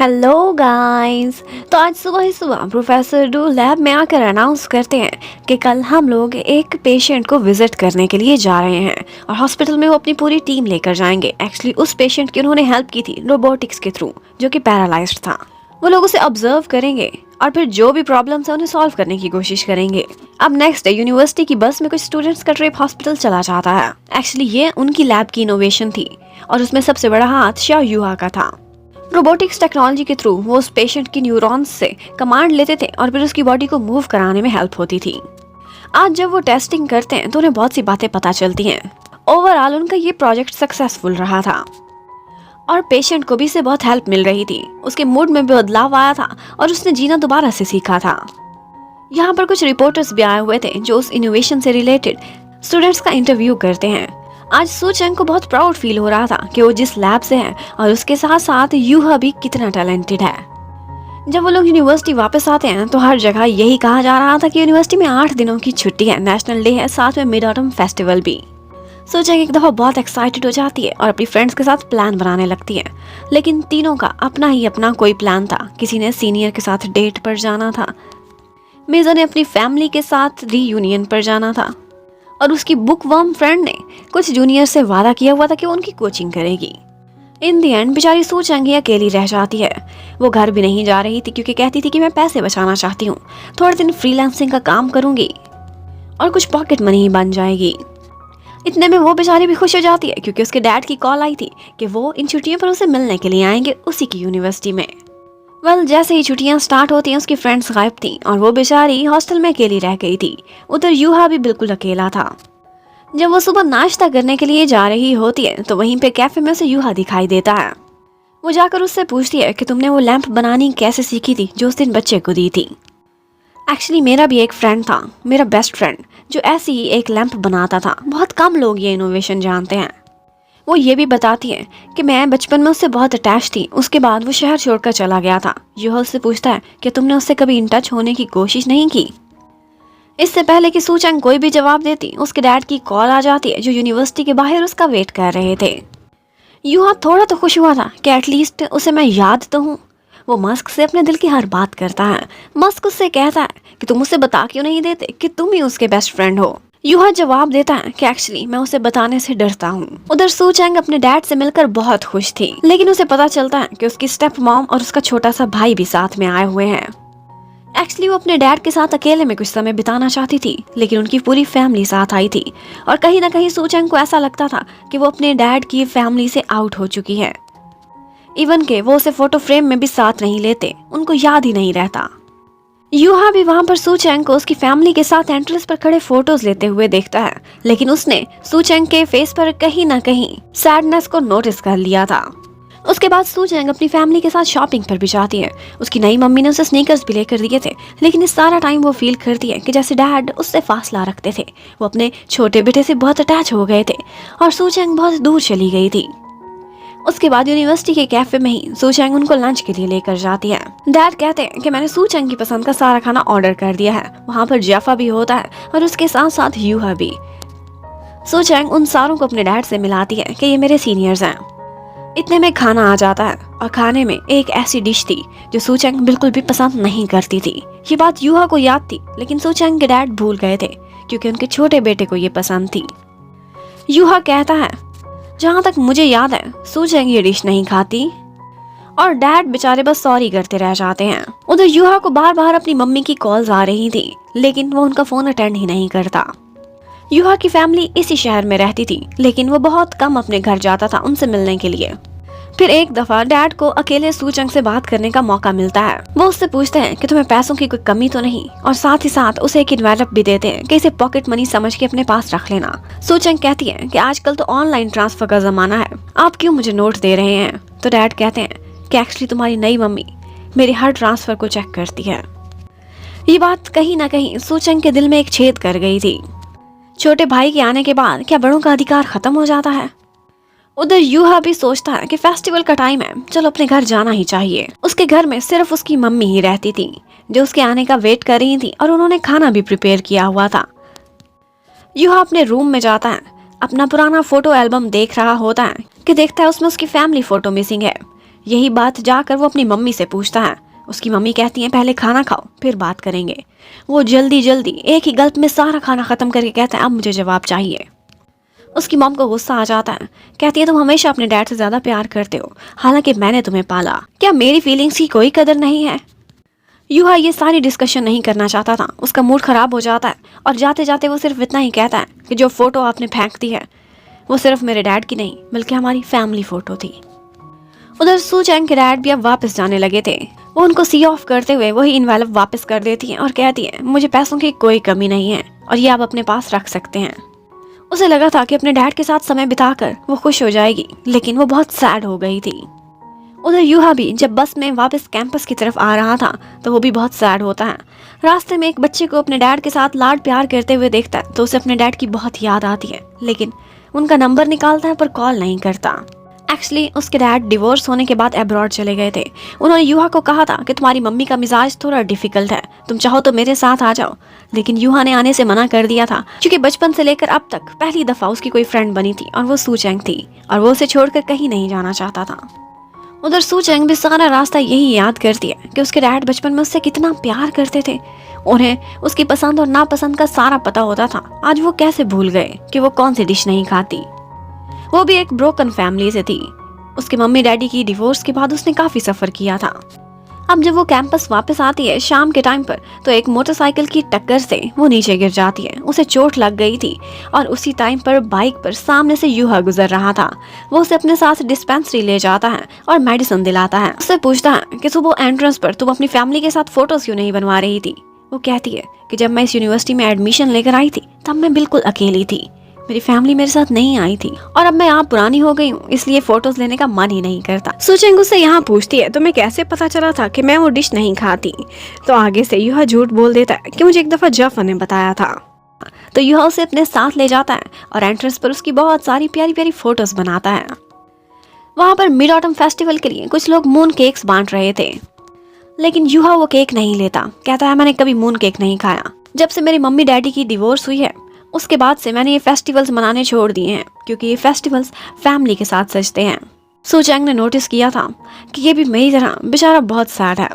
Hello guys. तो आज सुबह ही सुबह प्रोफेसर डू लैब में आकर अनाउंस करते हैं कि कल हम लोग एक पेशेंट को विजिट करने के लिए जा रहे हैं और हॉस्पिटल में वो अपनी पूरी टीम लेकर जाएंगे। एक्चुअली उस पेशेंट की उन्होंने हेल्प की थी रोबोटिक्स के थ्रू, जो कि पैरालाइज्ड था। वो लोग उसे ऑब्जर्व करेंगे और फिर जो भी प्रॉब्लम्स है उन्हें सॉल्व करने की कोशिश करेंगे। अब नेक्स्ट डे यूनिवर्सिटी की बस में कुछ स्टूडेंट्स का ट्रिप हॉस्पिटल चला जाता है। एक्चुअली ये उनकी लैब की इनोवेशन थी और उसमें सबसे बड़ा हाथ शाओ युहा का था। रोबोटिक्स टेक्नोलॉजी के थ्रू वो उस पेशेंट की न्यूरॉन्स से कमांड लेते थे और फिर उसकी बॉडी को मूव कराने में हेल्प होती थी। आज जब वो टेस्टिंग करते हैं तो उन्हें बहुत सी बातें पता चलती हैं। ओवरऑल उनका ये प्रोजेक्ट सक्सेसफुल रहा था और पेशेंट को भी इससे बहुत हेल्प मिल रही थी। उसके मूड में भी बदलाव आया था और उसने जीना दोबारा से सीखा था। यहाँ पर कुछ रिपोर्टर्स भी आए हुए थे जो उस इनोवेशन से रिलेटेड स्टूडेंट्स का इंटरव्यू करते हैं। आज सू चेंग को बहुत प्राउड फील हो रहा था कि वो जिस लैब से है और उसके साथ साथ यूहा भी कितना टैलेंटेड है। जब वो लोग यूनिवर्सिटी वापस आते हैं तो हर जगह यही कहा जा रहा था कि यूनिवर्सिटी में 8 दिनों की छुट्टी है, नेशनल डे है, साथ में मिड ऑटम फेस्टिवल भी। सू चेंग एक दफा बहुत एक्साइटेड हो जाती है और अपनी फ्रेंड्स के साथ प्लान बनाने लगती है, लेकिन तीनों का अपना ही अपना कोई प्लान था। किसी ने सीनियर के साथ डेट पर जाना था, मेजो ने अपनी फैमिली के साथ रीयूनियन पर जाना था और उसकी बुक वर्म फ्रेंड ने कुछ जूनियर से वादा किया हुआ था कि वो उनकी कोचिंग करेगी। इन दी एंड बेचारी सू चेंग ही अकेली रह जाती है। वो घर भी नहीं जा रही थी क्योंकि कहती थी कि मैं पैसे बचाना चाहती हूँ, थोड़े दिन फ्रीलांसिंग का काम करूंगी और कुछ पॉकेट मनी ही बन जाएगी। इतने में वो बेचारी भी खुश हो जाती है क्योंकि उसके डैड की कॉल आई थी कि वो इन छुट्टियों पर उसे मिलने के लिए आएंगे उसी की यूनिवर्सिटी में। जैसे ही छुट्टियां स्टार्ट होती हैं उसकी फ्रेंड्स गायब थी और वो बेचारी हॉस्टल में अकेली रह गई थी। उधर यूहा भी बिल्कुल अकेला था। जब वो सुबह नाश्ता करने के लिए जा रही होती है तो वहीं पे कैफे में उसे यूहा दिखाई देता है। वो जाकर उससे पूछती है कि तुमने वो लैंप बनानी कैसे सीखी थी जो उस दिन बच्चे को दी थी। एक्चुअली मेरा भी एक फ्रेंड था, मेरा बेस्ट फ्रेंड, जो ऐसी ही एक लैंप बनाता था। बहुत कम लोग ये इनोवेशन जानते हैं। वो ये भी बताती है कि मैं बचपन में उससे बहुत अटैच थी, उसके बाद वो शहर छोड़कर चला गया था। यूहा उससे पूछता है कि तुमने उससे कभी इन टच होने की कोशिश नहीं की। इससे पहले कि सू चेंग कोई भी जवाब देती, उसके डैड की कॉल आ जाती है जो यूनिवर्सिटी के बाहर उसका वेट कर रहे थे। यूहा थोड़ा तो खुश हुआ था कि एटलीस्ट उसे मैं याद तो हूँ। वो मस्क से अपने दिल की हर बात करता है। मस्क उससे कहता है कि तुम उसे बता क्यों नहीं देते कि तुम ही उसके बेस्ट फ्रेंड हो। यूहा जवाब देता है कि एक्चुअली मैं उसे बताने से डरता हूँ। उधर सू चेंग अपने डैड से मिलकर बहुत खुश थी, लेकिन उसे पता चलता है कि उसकी स्टेप मॉम और उसका छोटा सा भाई भी साथ में आए हुए हैं। एक्चुअली वो अपने डैड के साथ अकेले में कुछ समय बिताना चाहती थी, लेकिन उनकी पूरी फैमिली साथ आई थी और कहीं ना कहीं सू चेंग को ऐसा लगता था कि वो अपने डैड की फैमिली से आउट हो चुकी है। इवन के वो उसे फोटो फ्रेम में भी साथ नहीं लेते, उनको याद ही नहीं रहता। यूहा भी वहां पर सू चेंग को उसकी फैमिली के साथ एंट्रेंस पर खड़े फोटोज लेते हुए देखता है, लेकिन उसने सू चेंग के फेस पर कहीं ना कहीं सैडनेस को नोटिस कर लिया था। उसके बाद सू चेंग अपनी फैमिली के साथ शॉपिंग पर भी जाती है। उसकी नई मम्मी ने उसे स्नीकर्स भी लेकर दिए थे, लेकिन इस सारा टाइम वो फील करती है कि जैसे डैड उससे फासला रखते थे। वो अपने छोटे बेटे से बहुत अटैच हो गए थे और सू चेंग बहुत दूर चली गई थी। उसके बाद यूनिवर्सिटी के कैफे में ही सू चेंग उनको लंच के लिए लेकर जाती है। डैड कहते हैं कि मैंने सू चेंग की पसंद का सारा खाना ऑर्डर कर दिया है। वहाँ पर जैफा भी होता है और उसके साथ साथ यूहा भी। सू चेंग उन सारों को अपने डैड से मिलाती है कि ये मेरे सीनियर्स हैं। इतने में खाना आ जाता है और खाने में एक ऐसी डिश थी जो सू चेंग बिल्कुल भी पसंद नहीं करती थी। ये बात यूहा को याद थी, लेकिन सू चेंग के डैड भूल गए थे क्योंकि उनके छोटे बेटे को ये पसंद थी। यूहा कहता है जहाँ तक मुझे याद है सू चेंग ये डिश नहीं खाती और डैड बेचारे बस सॉरी करते रह जाते हैं। उधर यूहा को बार बार अपनी मम्मी की कॉल्स आ रही थी, लेकिन वो उनका फोन अटेंड ही नहीं करता। यूहा की फैमिली इसी शहर में रहती थी, लेकिन वो बहुत कम अपने घर जाता था उनसे मिलने के लिए। फिर एक दफा डैड को अकेले सू चेंग से बात करने का मौका मिलता है। वो उससे पूछते हैं कि तुम्हें पैसों की कोई कमी तो नहीं, और साथ ही साथ उसे एक इन्वेलप भी देते हैं कि इसे पॉकेट मनी समझ के अपने पास रख लेना। सू चेंग कहती है कि आजकल तो ऑनलाइन ट्रांसफर का जमाना है, आप क्यों मुझे नोट दे रहे हैं। तो डैड कहते हैं कि एक्चुअली तुम्हारी नई मम्मी मेरी हर ट्रांसफर को चेक करती है। ये बात कहीं ना कहीं सू चेंग के दिल में एक छेद कर गई थी। छोटे भाई के आने के बाद क्या बड़ों का अधिकार खत्म हो जाता है। उधर यूहा भी सोचता है कि फेस्टिवल का टाइम है, चलो अपने घर जाना ही चाहिए। उसके घर में सिर्फ उसकी मम्मी ही रहती थी जो उसके आने का वेट कर रही थी और उन्होंने खाना भी प्रिपेयर किया हुआ था। यूहा अपने रूम में जाता है, अपना पुराना फोटो एल्बम देख रहा होता है कि देखता है उसमें उसकी फैमिली फोटो मिसिंग है। यही बात जाकर वो अपनी मम्मी से पूछता है। उसकी मम्मी कहती है पहले खाना खाओ फिर बात करेंगे। वो जल्दी जल्दी एक ही गल्प में सारा खाना खत्म करके कहता है अब मुझे जवाब चाहिए। उसकी मॉम को गुस्सा आ जाता है। कहती है तुम हमेशा अपने डैड से ज्यादा प्यार करते हो, हालांकि मैंने तुम्हें पाला, क्या मेरी फीलिंग्स की कोई कदर नहीं है। यूहा ये सारी डिस्कशन नहीं करना चाहता था। उसका मूड खराब हो जाता है और जाते जाते वो सिर्फ इतना ही कहता है कि जो फोटो आपने फेंक दी है वो सिर्फ मेरे डैड की नहीं बल्कि हमारी फैमिली फोटो थी। उधर सू चैंग के डैड भी अब वापस जाने लगे थे। वो उनको सी ऑफ करते हुए वही इन्वेलप वापस कर देती हैं और कहती हैं मुझे पैसों की कोई कमी नहीं है और ये आप अपने पास रख सकते हैं। उसे लगा था कि अपने डैड के साथ समय बिताकर वो खुश हो जाएगी, लेकिन वो बहुत सैड हो गई थी। उधर यूहा भी जब बस में वापस कैंपस की तरफ आ रहा था तो वो भी बहुत सैड होता है। रास्ते में एक बच्चे को अपने डैड के साथ लाड प्यार करते हुए देखता है तो उसे अपने डैड की बहुत याद आती है, लेकिन उनका नंबर निकालता है पर कॉल नहीं करता। एक्चुअली उसके डैड डिवोर्स होने के बाद अब्रॉड चले गए थे। उन्होंने यूहा को कहा था कि तुम्हारी मम्मी का मिजाज थोड़ा डिफिकल्ट है, तुम चाहो तो मेरे साथ आ जाओ, लेकिन यूहा ने आने से मना कर दिया था क्योंकि बचपन से लेकर अब तक पहली दफा उसकी कोई फ्रेंड बनी थी और वो सू चैंग थी और वो उसे छोड़कर कहीं नहीं जाना चाहता था। उधर सू चैंग भी सारा रास्ता यही याद करती है कि उसके डैड बचपन में उससे कितना प्यार करते थे। उन्हें उसकी पसंद और नापसंद का सारा पता होता था। आज वो कैसे भूल गए कि वो कौन सी डिश नहीं खाती। वो भी एक ब्रोकन फैमिली से थी। उसके मम्मी डैडी की डिवोर्स के बाद उसने काफी सफर किया था। अब जब वो कैंपस वापस आती है शाम के टाइम पर तो एक मोटरसाइकिल की टक्कर से वो नीचे गिर जाती है। उसे चोट लग गई थी और उसी टाइम पर बाइक पर सामने से यूहा गुजर रहा था। वो उसे अपने साथ डिस्पेंसरी ले जाता है और मेडिसिन दिलाता है। उससे पूछता है कि सुबह एंट्रेंस पर तुम अपनी फैमिली के साथ फोटोज क्यों नहीं बनवा रही थी। वो कहती है कि जब मैं इस यूनिवर्सिटी में एडमिशन लेकर आई थी तब मैं बिल्कुल अकेली थी, मेरी फैमिली मेरे साथ नहीं आई थी और अब मैं यहाँ पुरानी हो गई हूँ इसलिए फोटोज लेने का मन ही नहीं करता। सू चैंग उससे यहाँ पूछती है तुम्हें कैसे पता चला था कि मैं वो डिश नहीं खाती। तो आगे से यूहा झूठ बोल देता है कि मुझे एक दफा जफर ने बताया था। तो यूहा उसे अपने साथ ले जाता है और एंट्रेंस पर उसकी बहुत सारी प्यारी प्यारी फोटोज बनाता है। वहाँ पर मिड ऑटम फेस्टिवल के लिए कुछ लोग मून केक्स बांट रहे थे, लेकिन यूहा वो केक नहीं लेता। कहता है मैंने कभी मून केक नहीं खाया। जब से मेरी मम्मी डैडी की डिवोर्स हुई है उसके बाद से मैंने ये फेस्टिवल्स मनाने छोड़ दिए हैं क्योंकि ये फेस्टिवल्स फैमिली के साथ सजते हैं। सू चैंग ने नोटिस किया था कि ये भी मेरी तरह बेचारा बहुत सैड है।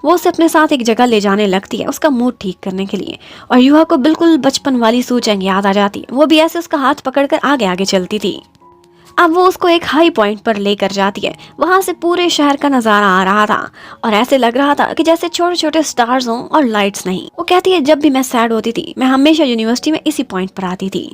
वो उसे अपने साथ एक जगह ले जाने लगती है उसका मूड ठीक करने के लिए और यूहा को बिल्कुल बचपन वाली सू चैंग याद आ जाती है। वो भी ऐसे उसका हाथ पकड़कर आगे आगे चलती थी। अब वो उसको एक हाई पॉइंट पर लेकर जाती है। वहां से पूरे शहर का नजारा आ रहा था और ऐसे लग रहा था कि जैसे छोटे छोटे स्टार्स हों और लाइट्स नहीं। वो कहती है जब भी मैं सैड होती थी मैं हमेशा यूनिवर्सिटी में इसी पॉइंट पर आती थी।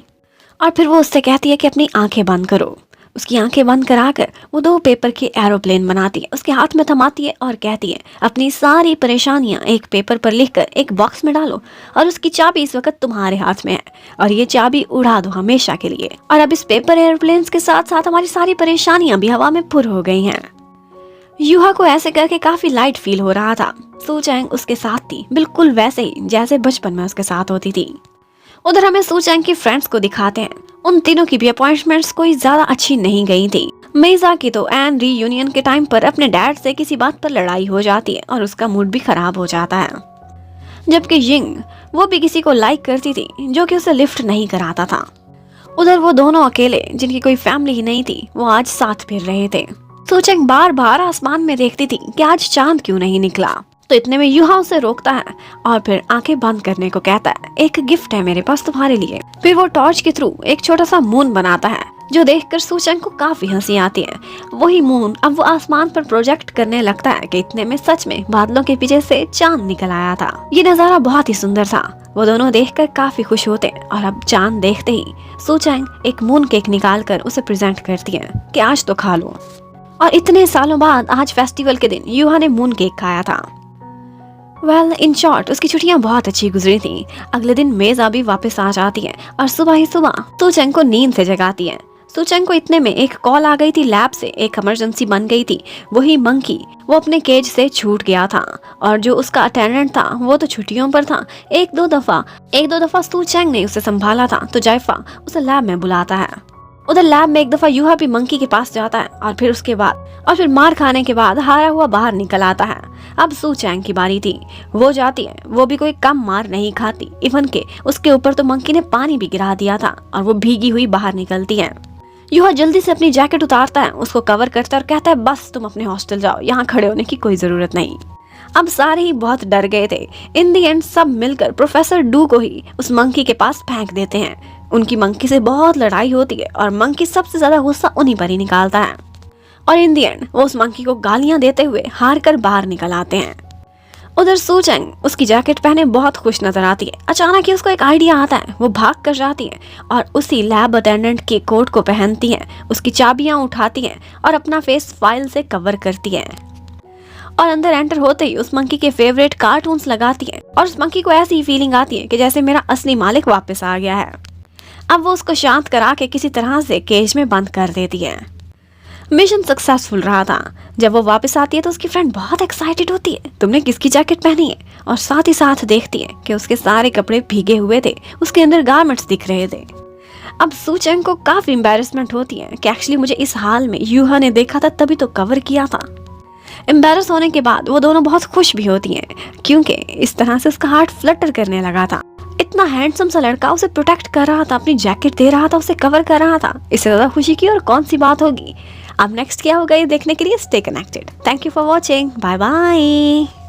और फिर वो उससे कहती है कि अपनी आंखें बंद करो। उसकी आंखें बंद कराकर वो 2 पेपर के एरोप्लेन बनाती है, उसके हाथ में थमाती है और कहती है अपनी सारी परेशानियां एक पेपर पर लिखकर एक बॉक्स में डालो और उसकी चाबी इस वक्त तुम्हारे हाथ में है और ये चाबी उड़ा दो हमेशा के लिए। और अब इस पेपर एरोप्लेन के साथ साथ हमारी सारी परेशानियां भी हवा में पुर हो गई हैं। यूहा को ऐसे करके काफी लाइट फील हो रहा था। सू चैंग उसके साथ थी बिल्कुल वैसे ही जैसे बचपन में उसके साथ होती थी। उधर हमें सू चैंग की फ्रेंड्स को दिखाते हैं। उन तीनों की भी अपॉइंटमेंट्स कोई ज्यादा अच्छी नहीं गई थी। मेजा की तो एन रीयूनियन के टाइम पर अपने डैड से किसी बात पर लड़ाई हो जाती है और उसका मूड भी खराब हो जाता है। जबकि यिंग वो भी किसी को लाइक करती थी जो कि उसे लिफ्ट नहीं कराता था। उधर वो दोनों अकेले जिनकी कोई फैमिली ही नहीं थी वो आज साथ फिर रहे थे। सू चैंग बार बार आसमान में देखती थी कि आज चांद क्यों नहीं निकला। तो इतने में यूहा उसे रोकता है और फिर आंखें बंद करने को कहता है एक गिफ्ट है मेरे पास तुम्हारे लिए। फिर वो टॉर्च के थ्रू एक छोटा सा मून बनाता है जो देखकर सू चैंग को काफी हंसी आती है। वही मून अब वो आसमान पर प्रोजेक्ट करने लगता है कि इतने में सच में बादलों के पीछे से चांद निकल आया था। ये नजारा बहुत ही सुंदर था। वो दोनों देखकर काफी खुश होते हैं और अब चांद देखते ही सू चैंग एक मून केक निकाल कर उसे प्रेजेंट करती है कि आज तो खा लो। और इतने सालों बाद आज फेस्टिवल के दिन यूहा ने मून केक खाया था। वेल इन शॉर्ट उसकी छुट्टियां बहुत अच्छी गुजरी थी। अगले दिन मेजा भी वापस आ जाती है और सुबह ही सुबह सू चैंग को नींद से जगाती है। सू चैंग को इतने में एक कॉल आ गई थी लैब से, एक इमरजेंसी बन गई थी। वही मंकी वो अपने केज से छूट गया था और जो उसका अटेंडेंट था वो तो छुट्टियों पर था। एक दो दफा सू चैंग ने उसे संभाला था तो जायफा उसे लैब में बुलाता है। उधर लैब में एक दफा यूहा भी मंकी के पास जाता है और फिर मार खाने के बाद हारा हुआ बाहर निकल आता है। अब सू चैंग की बारी थी। वो जाती है, वो भी कोई कम मार नहीं खाती। इवन के उसके ऊपर तो मंकी ने पानी भी गिरा दिया था और वो भीगी हुई बाहर निकलती है। यूहा जल्दी से अपनी जैकेट उतारता है, उसको कवर करता है और कहता है बस तुम अपने हॉस्टल जाओ, यहाँ खड़े होने की कोई जरूरत नहीं। अब सारे ही बहुत डर गए थे। इन दी एंड सब मिलकर प्रोफेसर डू को ही उस मंकी के पास फेंक देते हैं। उनकी मंकी से बहुत लड़ाई होती है और मंकी सबसे ज्यादा गुस्सा उन्हीं पर ही निकालता है और इन दी एंड वो उस मंकी को गालियां देते हुए हार कर बाहर निकल आते हैं। उधर सूचेंग उसकी जैकेट पहने बहुत खुश नजर आती है। अचानक ही उसको एक आइडिया आता है, वो भाग कर जाती है और उसी लैब अटेंडेंट के कोट को पहनती है, उसकी चाबियां उठाती है और अपना फेस फाइल से कवर करती है और अंदर एंटर होते ही उस मंकी के फेवरेट कार्टून्स लगाती है और उस मंकी को ऐसी फीलिंग आती है कि जैसे मेरा असली मालिक वापस आ गया है। अब वो उसको शांत करा के किसी तरह से केज में बंद कर देती है। मिशन सक्सेसफुल रहा था। जब वो वापस आती है तो उसकी फ्रेंड बहुत एक्साइटेड होती है, तुमने किसकी जैकेट पहनी है, और साथ ही साथ देखती है कि उसके सारे कपड़े भीगे हुए थे, उसके अंदर गारमेंट्स दिख रहे थे। अब सूचेंग को काफी एम्बैरेसमेंट होती है कि एक्चुअली मुझे इस हाल में यूहा ने देखा था तभी तो कवर किया था। एम्बैरस होने के बाद वो दोनों बहुत खुश भी होती हैं क्योंकि इस तरह से उसका हार्ट फ्लटर करने लगा था। इतना हैंडसम सा लड़का उसे प्रोटेक्ट कर रहा था, अपनी जैकेट दे रहा था, उसे कवर कर रहा था। इससे ज्यादा खुशी की और कौन सी बात होगी। अब नेक्स्ट क्या होगा ये देखने के लिए stay connected. Thank you for watching, bye bye.